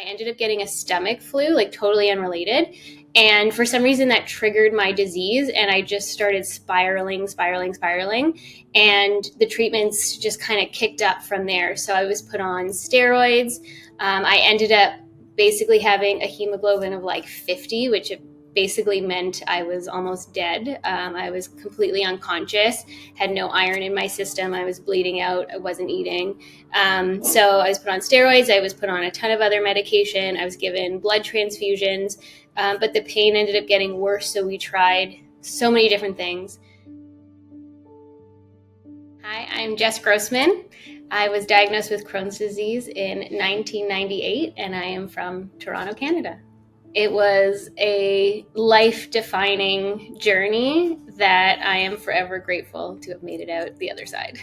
I ended up getting a stomach flu, like totally unrelated. And for some reason that triggered my disease and I just started spiraling. And the treatments just kind of kicked up from there. So I was put on steroids. I ended up basically having a hemoglobin of like 50, which basically meant I was almost dead. I was completely unconscious, had no iron in my system. I was bleeding out. I wasn't eating. So I was put on steroids. I was put on a ton of other medication. I was given blood transfusions, but the pain ended up getting worse. So we tried so many different things. Hi, I'm Jess Grossman. I was diagnosed with Crohn's disease in 1998, and I am from Toronto, Canada. It was a life-defining journey that I am forever grateful to have made it out the other side.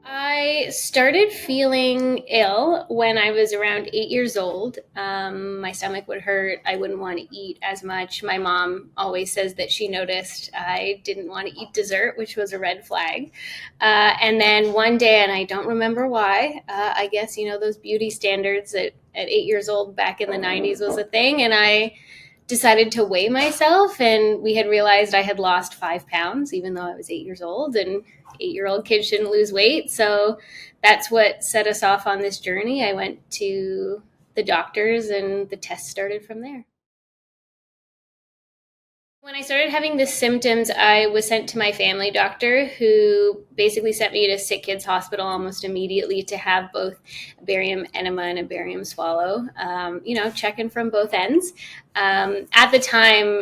I started feeling ill when I was around 8 years old. My stomach would hurt. I wouldn't want to eat as much. My mom always says that she noticed I didn't want to eat dessert, which was a red flag. And then one day, and I don't remember why, I guess, those beauty standards at 8 years old back in the 90s was a thing. And I decided to weigh myself, and we had realized I had lost 5 pounds, even though I was 8 years old, and 8-year-old kids shouldn't lose weight. So that's what set us off on this journey. I went to the doctors and the test started from there. When I started having the symptoms, I was sent to my family doctor, who basically sent me to Sick Kids Hospital almost immediately to have both a barium enema and a barium swallow, checking from both ends. At the time,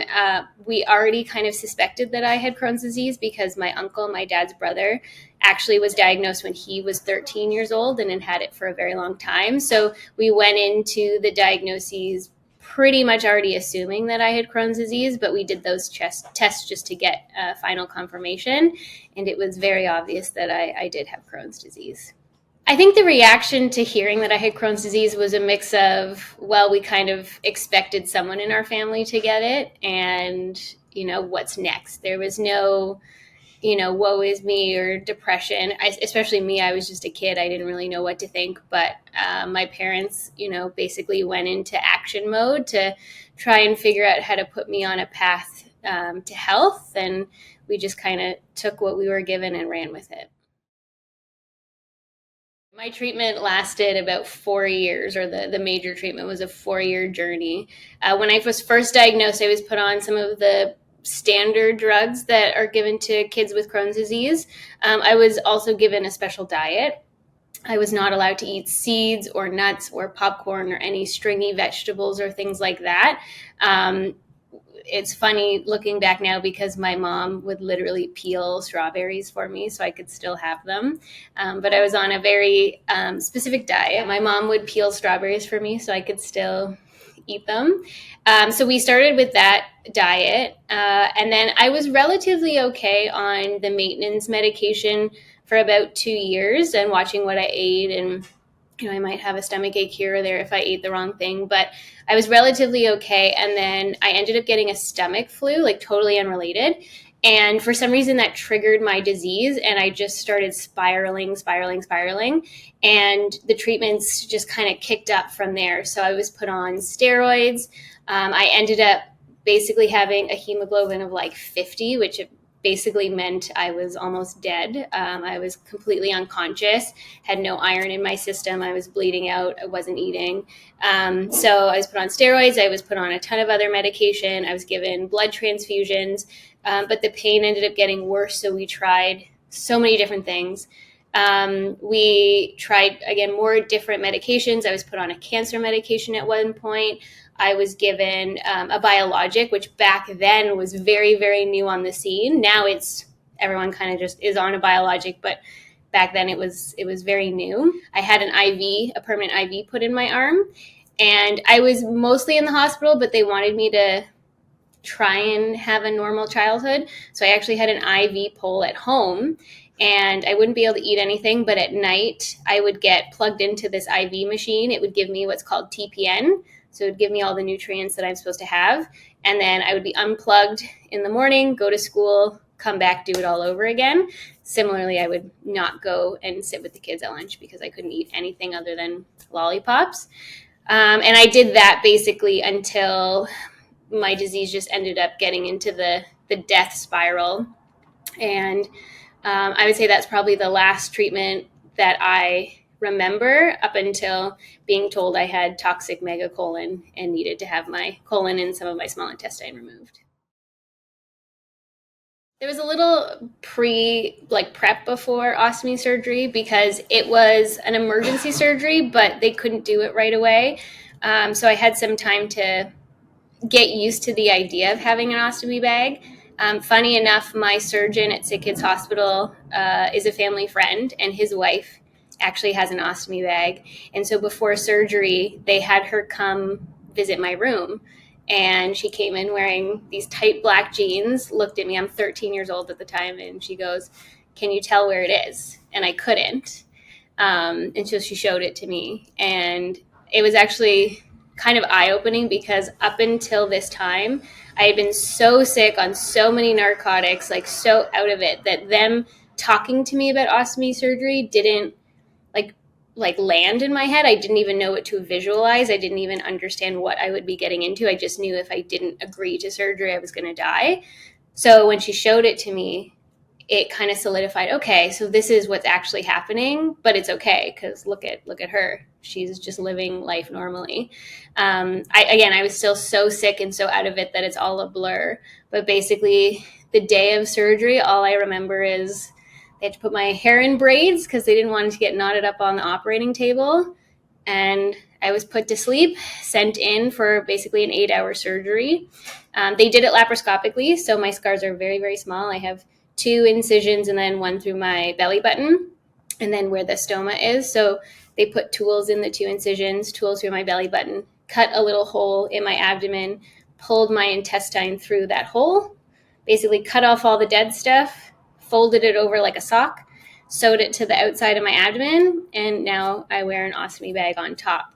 we already kind of suspected that I had Crohn's disease because my uncle, my dad's brother, actually was diagnosed when he was 13 years old and had it for a very long time. So we went into the diagnoses pretty much already assuming that I had Crohn's disease, but we did those tests just to get final confirmation, and it was very obvious that I did have Crohn's disease. I think the reaction to hearing that I had Crohn's disease was a mix of, well, we kind of expected someone in our family to get it, and, what's next? There was no woe is me or depression. Especially me, I was just a kid. I didn't really know what to think. But my parents, basically went into action mode to try and figure out how to put me on a path to health. And we just kind of took what we were given and ran with it. My treatment lasted about 4 years, or the major treatment was a 4-year journey. When I was first diagnosed, I was put on some of the standard drugs that are given to kids with Crohn's disease. I was also given a special diet. I was not allowed to eat seeds or nuts or popcorn or any stringy vegetables or things like that. It's funny looking back now because my mom would literally peel strawberries for me so I could still have them. But I was on a very specific diet. My mom would peel strawberries for me so I could still eat them. So we started with that diet. And then I was relatively okay on the maintenance medication for about 2 years and watching what I ate. And, I might have a stomach ache here or there if I ate the wrong thing, but I was relatively okay. And then I ended up getting a stomach flu, like totally unrelated. And for some reason that triggered my disease and I just started spiraling. And the treatments just kind of kicked up from there. So I was put on steroids. I ended up basically having a hemoglobin of like 50, which basically meant I was almost dead. I was completely unconscious, had no iron in my system. I was bleeding out. I wasn't eating. So I was put on steroids. I was put on a ton of other medication. I was given blood transfusions, but the pain ended up getting worse. So we tried so many different things. We tried, again, more different medications. I was put on a cancer medication at one point. I was given a biologic, which back then was very, very new on the scene. Now everyone kind of just is on a biologic, but back then it was very new. I had a permanent IV put in my arm, and I was mostly in the hospital, but they wanted me to try and have a normal childhood. So I actually had an IV pole at home, and I wouldn't be able to eat anything, but at night I would get plugged into this IV machine. It would give me what's called TPN. So it would give me all the nutrients that I'm supposed to have. And then I would be unplugged in the morning, go to school, come back, do it all over again. Similarly, I would not go and sit with the kids at lunch because I couldn't eat anything other than lollipops. And I did that basically until my disease just ended up getting into the death spiral. And I would say that's probably the last treatment that I remember up until being told I had toxic megacolon and needed to have my colon and some of my small intestine removed. There was a little prep before ostomy surgery because it was an emergency surgery, but they couldn't do it right away. So I had some time to get used to the idea of having an ostomy bag. Funny enough, my surgeon at Sick Kids Hospital is a family friend, and his wife actually has an ostomy bag. And so before surgery, they had her come visit my room. And she came in wearing these tight black jeans, looked at me. I'm 13 years old at the time. And she goes, "Can you tell where it is?" And I couldn't. And so she showed it to me. And it was actually kind of eye-opening because up until this time, I had been so sick on so many narcotics, like so out of it, that them talking to me about ostomy surgery didn't like land in my head. I didn't even know what to visualize. I didn't even understand what I would be getting into. I just knew if I didn't agree to surgery, I was going to die. So when she showed it to me, it kind of solidified, okay, so this is what's actually happening, but it's okay because look at her. She's just living life normally. I was still so sick and so out of it that it's all a blur. But basically, the day of surgery, all I remember is they had to put my hair in braids because they didn't want it to get knotted up on the operating table. And I was put to sleep, sent in for basically an 8-hour surgery. They did it laparoscopically, so my scars are very, very small. I have 2 incisions and then 1 through my belly button and then where the stoma is. So they put tools in the 2 incisions, tools through my belly button, cut a little hole in my abdomen, pulled my intestine through that hole, basically cut off all the dead stuff, folded it over like a sock, sewed it to the outside of my abdomen, and now I wear an ostomy bag on top.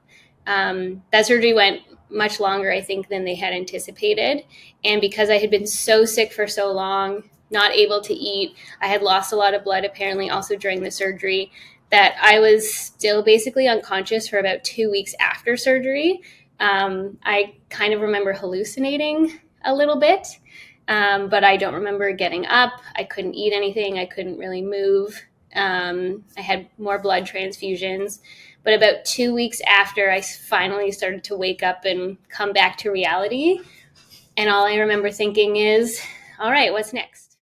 That surgery went much longer, I think, than they had anticipated. And because I had been so sick for so long, not able to eat, I had lost a lot of blood apparently also during the surgery, that I was still basically unconscious for about 2 weeks after surgery. I kind of remember hallucinating a little bit, but I don't remember getting up. I couldn't eat anything. I couldn't really move. I had more blood transfusions. But about 2 weeks after, I finally started to wake up and come back to reality. And all I remember thinking is, all right, what's next?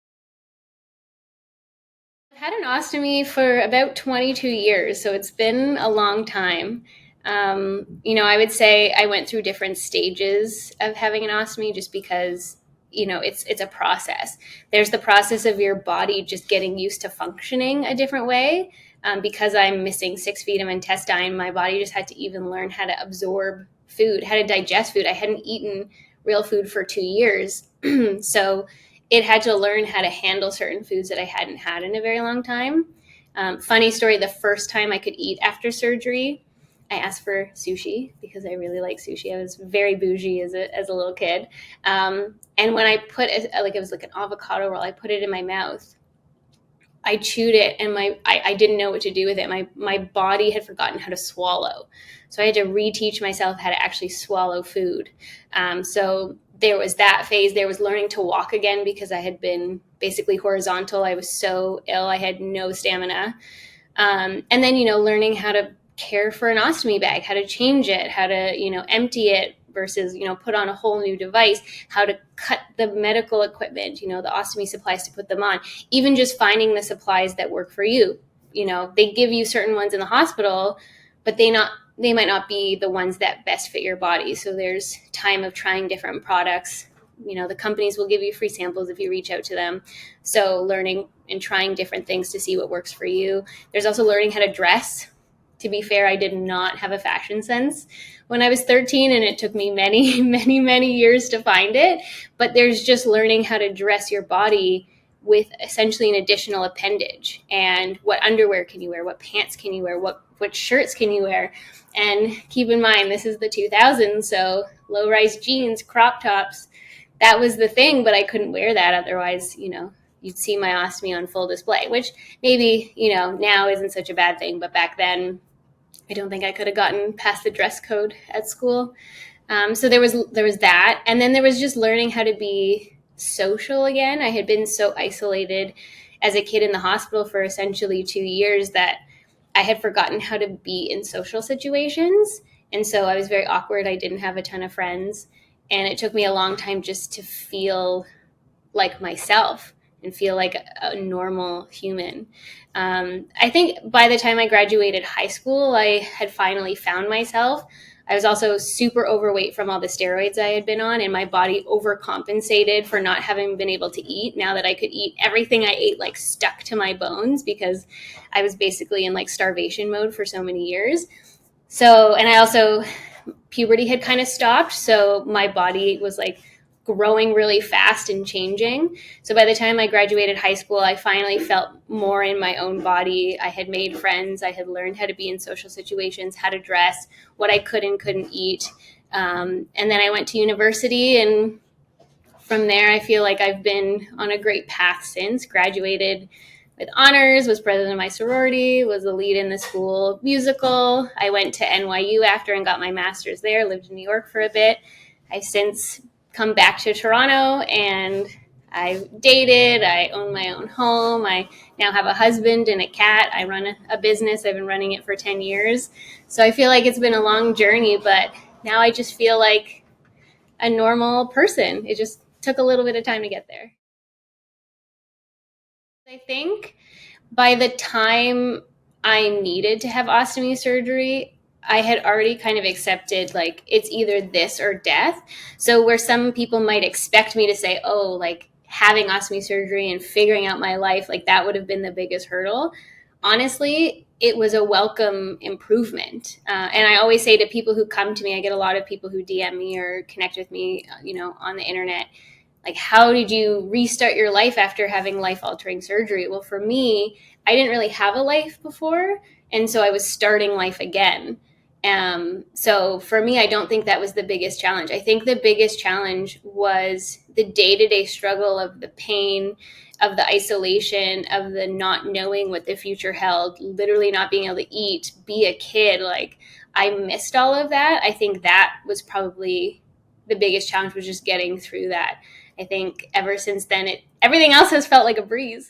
I've had an ostomy for about 22 years, so it's been a long time. I would say I went through different stages of having an ostomy just because, it's a process. There's the process of your body just getting used to functioning a different way. Because I'm missing 6 feet of intestine, my body just had to even learn how to absorb food, how to digest food. I hadn't eaten real food for 2 years. So it had to learn how to handle certain foods that I hadn't had in a very long time. Funny story, the first time I could eat after surgery, I asked for sushi because I really like sushi. I was very bougie as a little kid. And when I put it, it was like an avocado roll, I put it in my mouth. I chewed it and I didn't know what to do with it. My body had forgotten how to swallow. So I had to reteach myself how to actually swallow food. So there was that phase. There was learning to walk again because I had been basically horizontal. I was so ill. I had no stamina. And then, learning how to care for an ostomy bag, how to change it, how to, empty it versus, put on a whole new device, how to cut the medical equipment, the ostomy supplies to put them on, even just finding the supplies that work for you. They give you certain ones in the hospital, but they might not be the ones that best fit your body. So there's time of trying different products. The companies will give you free samples if you reach out to them. So learning and trying different things to see what works for you. There's also learning how to dress. To be fair, I did not have a fashion sense when I was 13, and it took me many, many, many years to find it. But there's just learning how to dress your body with essentially an additional appendage. And what underwear can you wear? What pants can you wear? What shirts can you wear? And keep in mind, this is the 2000s, so low-rise jeans, crop tops, that was the thing, but I couldn't wear that. Otherwise, you'd see my ostomy on full display, which maybe, now isn't such a bad thing. But back then, I don't think I could have gotten past the dress code at school. So there was that. And then there was just learning how to be social again. I had been so isolated as a kid in the hospital for essentially 2 years that I had forgotten how to be in social situations. And so I was very awkward. I didn't have a ton of friends. And it took me a long time just to feel like myself and feel like a normal human. I think by the time I graduated high school, I had finally found myself. I was also super overweight from all the steroids I had been on, and my body overcompensated for not having been able to eat. Now that I could eat, everything I ate like stuck to my bones because I was basically in like starvation mode for so many years. So, and I also, puberty had kind of stopped. So my body was like growing really fast and changing. So by the time I graduated high school, I finally felt more in my own body. I had made friends. I had learned how to be in social situations, how to dress, what I could and couldn't eat. And then I went to university, and from there, I feel like I've been on a great path since. Graduated with honors, was president of my sorority, was the lead in the school musical. I went to NYU after and got my master's there, lived in New York for a bit. I've since come back to Toronto, and I've dated. I own my own home. I now have a husband and a cat. I run a business. I've been running it for 10 years. So I feel like it's been a long journey, but now I just feel like a normal person. It just took a little bit of time to get there. I think by the time I needed to have ostomy surgery, I had already kind of accepted like it's either this or death. So where some people might expect me to say, oh, like having ostomy surgery and figuring out my life, like that would have been the biggest hurdle. Honestly, it was a welcome improvement. And I always say to people who come to me, I get a lot of people who DM me or connect with me, on the internet, like, how did you restart your life after having life-altering surgery? Well, for me, I didn't really have a life before, and so I was starting life again. So for me, I don't think that was the biggest challenge. I think the biggest challenge was the day-to-day struggle of the pain, of the isolation, of the not knowing what the future held, literally not being able to eat, be a kid. Like, I missed all of that. I think that was probably the biggest challenge, was just getting through that. I think ever since then, everything else has felt like a breeze.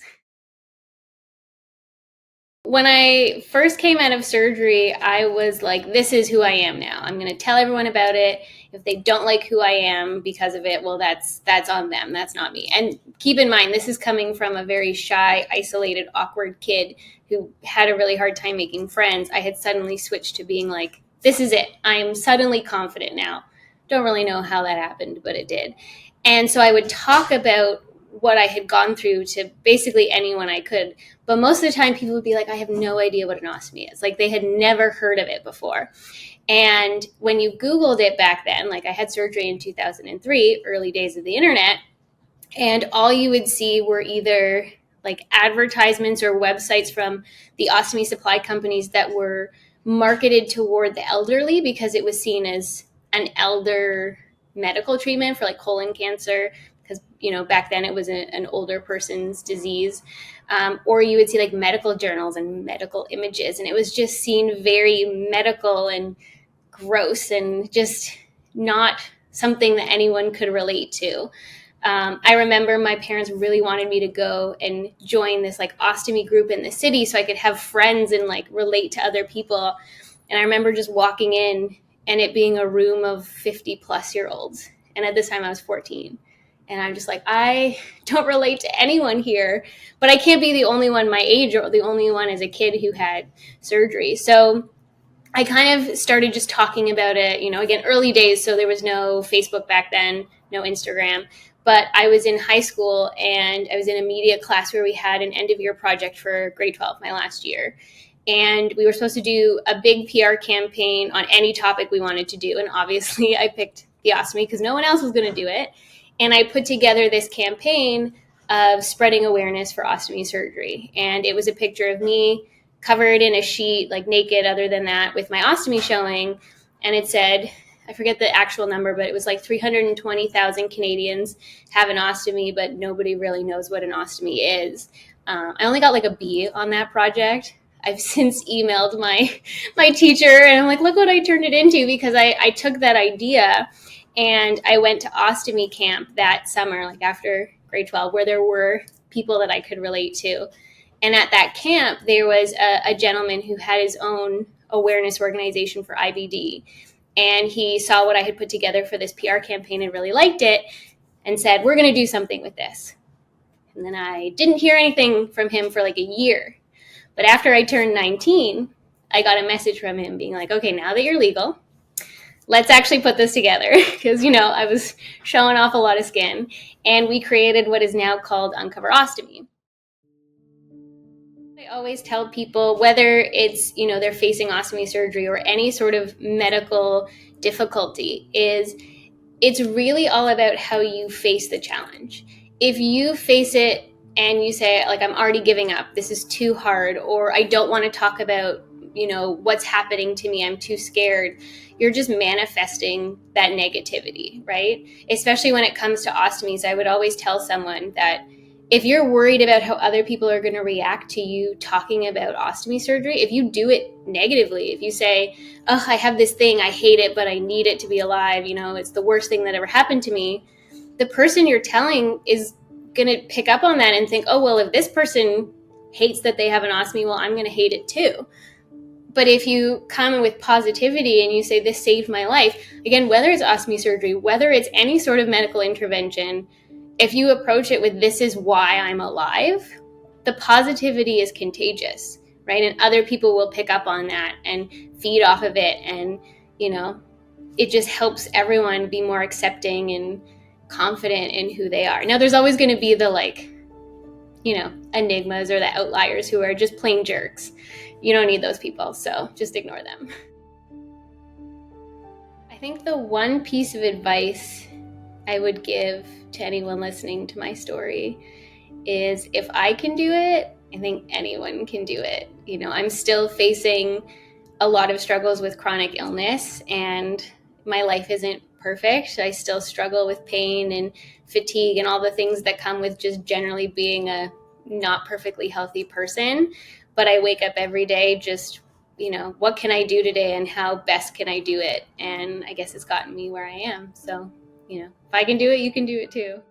When I first came out of surgery, I was like, this is who I am now. I'm going to tell everyone about it. If they don't like who I am because of it, well, that's on them. That's not me. And keep in mind, this is coming from a very shy, isolated, awkward kid who had a really hard time making friends. I had suddenly switched to being like, this is it. I am suddenly confident now. Don't really know how that happened, but it did. And so I would talk about what I had gone through to basically anyone I could. But most of the time, people would be like, I have no idea what an ostomy is. Like, they had never heard of it before. And when you Googled it back then, like I had surgery in 2003, early days of the internet, and all you would see were either like advertisements or websites from the ostomy supply companies that were marketed toward the elderly because it was seen as an elder medical treatment for like colon cancer, because back then it was an older person's disease. Or you would see like medical journals and medical images, and it was just seen very medical and gross and just not something that anyone could relate to. I remember my parents really wanted me to go and join this like ostomy group in the city so I could have friends and like relate to other people. And I remember just walking in and it being a room of 50 plus year olds. And at this time I was 14. And I'm just like, I don't relate to anyone here, but I can't be the only one my age or the only one as a kid who had surgery. So I kind of started just talking about it, again, early days. So there was no Facebook back then, no Instagram. But I was in high school and I was in a media class where we had an end of year project for grade 12, my last year. And we were supposed to do a big PR campaign on any topic we wanted to do. And obviously I picked the ostomy because no one else was going to do it. And I put together this campaign of spreading awareness for ostomy surgery. And it was a picture of me covered in a sheet, like naked other than that, with my ostomy showing. And it said, I forget the actual number, but it was like 320,000 Canadians have an ostomy, but nobody really knows what an ostomy is. I only got like a B on that project. I've since emailed my teacher and I'm like, look what I turned it into, because I took that idea and I went to ostomy camp that summer, like after grade 12, where there were people that I could relate to. And at that camp, there was a gentleman who had his own awareness organization for IBD. And he saw what I had put together for this PR campaign and really liked it and said, we're going to do something with this. And then I didn't hear anything from him for like a year. But after I turned 19, I got a message from him being like, okay, now that you're legal, let's actually put this together. Because, I was showing off a lot of skin. And we created what is now called Uncover Ostomy. I always tell people, whether it's, they're facing ostomy surgery or any sort of medical difficulty, is it's really all about how you face the challenge. If you face it and you say, like, I'm already giving up, this is too hard, or I don't want to talk about, what's happening to me, I'm too scared, you're just manifesting that negativity, right? Especially when it comes to ostomies, I would always tell someone that if you're worried about how other people are going to react to you talking about ostomy surgery, if you do it negatively, if you say, oh, I have this thing, I hate it, but I need it to be alive, it's the worst thing that ever happened to me, the person you're telling is going to pick up on that and think, oh, well, if this person hates that they have an ostomy, well, I'm going to hate it too. But if you come with positivity and you say, this saved my life, again, whether it's ostomy surgery, whether it's any sort of medical intervention, if you approach it with, this is why I'm alive, the positivity is contagious, right? And other people will pick up on that and feed off of it. And, it just helps everyone be more accepting and confident in who they are. Now, there's always going to be the enigmas or the outliers who are just plain jerks. You don't need those people, so just ignore them. I think the one piece of advice I would give to anyone listening to my story is, if I can do it, I think anyone can do it. I'm still facing a lot of struggles with chronic illness, and my life isn't perfect. I still struggle with pain and fatigue and all the things that come with just generally being a not perfectly healthy person. But I wake up every day just, what can I do today and how best can I do it? And I guess it's gotten me where I am. So, if I can do it, you can do it too.